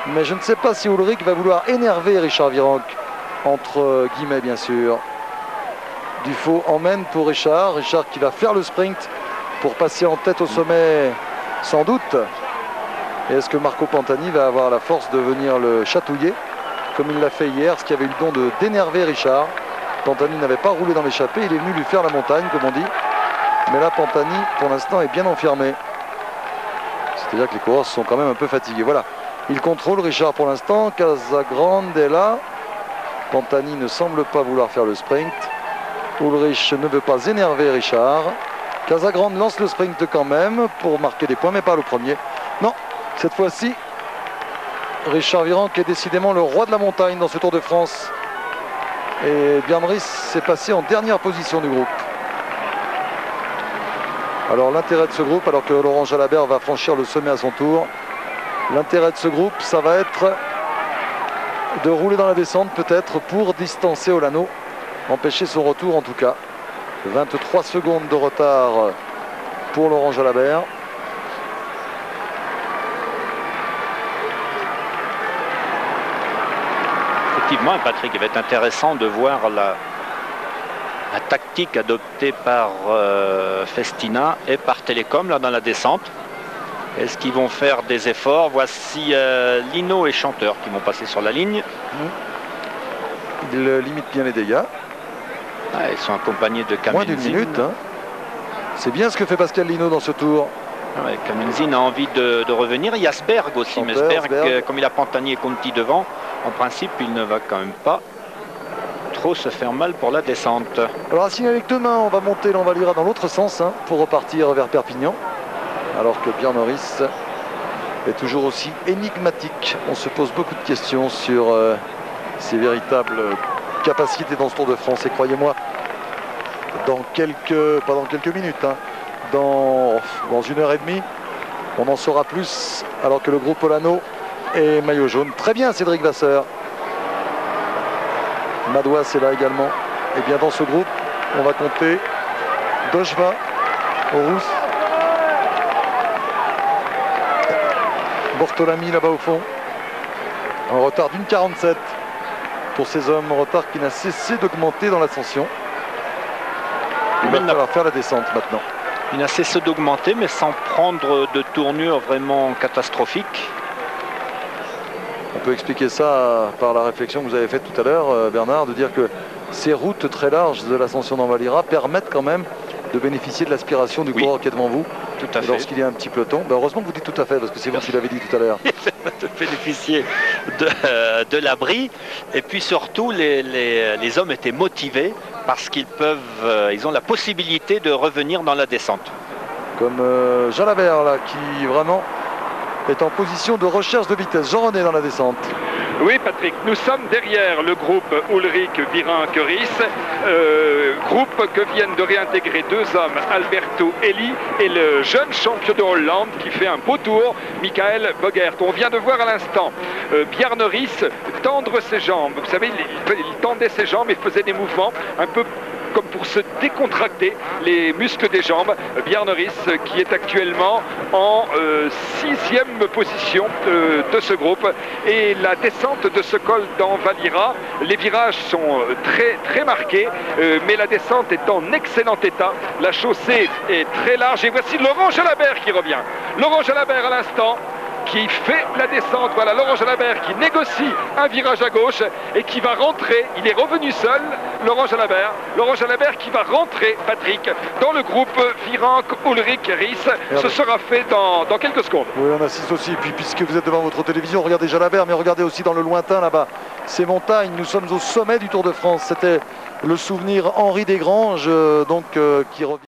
Mais je ne sais pas si Ullrich va vouloir énerver Richard Virenque, entre guillemets bien sûr. Dufaux emmène pour Richard. Richard qui va faire le sprint pour passer en tête au sommet sans doute. Et est-ce que Marco Pantani va avoir la force de venir le chatouiller comme il l'a fait hier, ce qui avait eu le don d'énerver Richard. Pantani n'avait pas roulé dans l'échappée, il est venu lui faire la montagne comme on dit. Mais là Pantani pour l'instant est bien enfermé. C'est-à-dire que les coureurs sont quand même un peu fatigués. Voilà, il contrôle Richard pour l'instant. Casagrande est là. Pantani ne semble pas vouloir faire le sprint. Ullrich ne veut pas énerver Richard. Casagrande lance le sprint quand même pour marquer des points, mais pas le premier. Non, cette fois-ci, Richard Virenque est décidément le roi de la montagne dans ce Tour de France. Et Björn Ries s'est passé en dernière position du groupe. Alors l'intérêt de ce groupe, alors que Laurent Jalabert va franchir le sommet à son tour, l'intérêt de ce groupe, ça va être de rouler dans la descente peut-être pour distancer Olano, empêcher son retour en tout cas. 23 secondes de retard pour Laurent Jalabert. Effectivement, Patrick, il va être intéressant de voir la tactique adoptée par Festina et par Télécom là dans la descente. Est-ce qu'ils vont faire des efforts? Voici Lino et Chanteur qui vont passer sur la ligne. Il limite bien les dégâts. Ah, ils sont accompagnés de Kamenzin. Moins d'une minute. Hein. C'est bien ce que fait Pascal Lino dans ce tour. Ah ouais, Kamenzin a envie de revenir. Il y a Sberg aussi, mais Sberg, comme il a Pantani et Conti devant, en principe, il ne va quand même pas trop se faire mal pour la descente. Alors à signaler que demain, on va monter l'Envalira dans l'autre sens hein, pour repartir vers Perpignan. Alors que Björn Ries est toujours aussi énigmatique. On se pose beaucoup de questions sur ses véritables capacités dans ce Tour de France. Et croyez-moi, pas dans quelques minutes, hein, dans 1h30, on en saura plus. Alors que le groupe Olano est maillot jaune. Très bien Cédric Vasseur. Madouas est là également. Et bien dans ce groupe, on va compter Dojva, Horus, Bortolami là-bas au fond. Un retard d'une 47 pour ces hommes. Un retard qui n'a cessé d'augmenter dans l'ascension. Il va falloir faire la descente maintenant. Il n'a cessé d'augmenter mais sans prendre de tournure vraiment catastrophique. On peut expliquer ça par la réflexion que vous avez faite tout à l'heure, Bernard, de dire que ces routes très larges de l'ascension d'Envalira permettent quand même de bénéficier de l'aspiration du coureur qui est devant vous. Tout à fait. Lorsqu'il y a un petit peloton. Ben heureusement que vous dites tout à fait, parce que c'est vous qui l'avez dit tout à l'heure. De bénéficier de l'abri. Et puis surtout, les hommes étaient motivés parce qu'ils ils ont la possibilité de revenir dans la descente. Comme Jalabert, là, qui vraiment est en position de recherche de vitesse. Jean-René dans la descente. Oui Patrick, nous sommes derrière le groupe Ullrich, Virenque, Ries, groupe que viennent de réintégrer deux hommes, Alberto Eli et le jeune champion de Hollande qui fait un beau tour, Michael Bogert. On vient de voir à l'instant Björn Ries tendre ses jambes. Vous savez, il tendait ses jambes et faisait des mouvements un peu comme pour se décontracter les muscles des jambes. Björn Ries qui est actuellement en 6e position de ce groupe. Et la descente de ce col d'Envalira, les virages sont très marqués, mais la descente est en excellent état. La chaussée est très large et voici Laurent Jalabert qui revient. Laurent Jalabert à l'instant qui fait la descente. Voilà Laurent Jalabert qui négocie un virage à gauche et qui va rentrer. Il est revenu seul, Laurent Jalabert. Laurent Jalabert qui va rentrer, Patrick, dans le groupe Virenque, Ullrich, Ries. Ce sera fait dans quelques secondes. Oui, on assiste aussi. Et puis, puisque vous êtes devant votre télévision, regardez Jalabert, mais regardez aussi dans le lointain là-bas ces montagnes. Nous sommes au sommet du Tour de France. C'était le souvenir Henri Desgranges, qui revient.